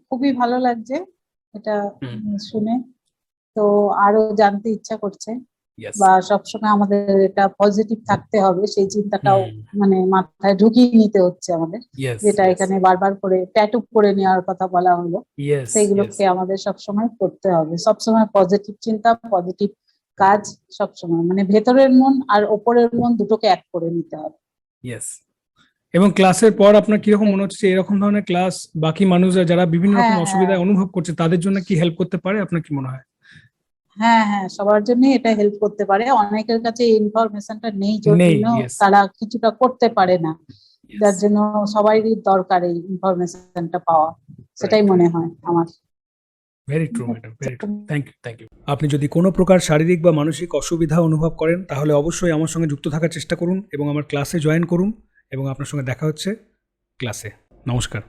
খুবই ভালো লাগছে এটা হুম। শুনে। তো আরো জানতে ইচ্ছা করছে, ইয়েস। বা সবসময় আমাদের এটা পজিটিভ থাকতে হবে সেই চিন্তাটাও হুম। মানে মাথায় ঢুকিয়ে নিতে হচ্ছে আমাদের। ইয়েস, যেটা ইয়েস, এখানে বারবার করে ট্যাটু করে নেওয়ার কথা বলা হলো, ইয়েস, ইয়েস। সেইগুলোকে আমাদের সবসময় করতে হবে, সবসময় পজিটিভ চিন্তা, পজিটিভ কাজ, সবসময় মানে ভেতরের মন আর ওপরের মন দুটোকে এক করে নিতে হবে। ইয়েস। এবং ক্লাসের পর আপনার কিরকম মনে হচ্ছে যে এরকম ধরনের ক্লাস বাকি মানুষরা যারা বিভিন্ন রকম হ্যাঁ, হ্যাঁ, অসুবিধায় অনুভব করছে তাদের জন্য কি হেল্প করতে পারে, আপনার কি মনে হয়? হ্যাঁ, হ্যাঁ, সবার জন্য এটা হেল্প করতে পারে। অনেকের কাছে এই ইনফরমেশনটা নেই নেই। জন্য ইয়েস। তারা কিছুটা করতে পারে না, ইয়েস। যার জন্য সবারই দরকার এই ইনফরমেশনটা পাওয়া, সেটাই রাইট, মনে রাইট। হয় আমার। Very true madam, very true. Thank you, thank you. আপনি যদি কোনো প্রকার শারীরিক বা মানসিক অসুবিধা অনুভব করেন তাহলে অবশ্যই আমার সঙ্গে যুক্ত থাকার চেষ্টা করুন এবং আমার ক্লাসে জয়েন করুন, এবং আপনার সঙ্গে দেখা হচ্ছে ক্লাসে। নমস্কার।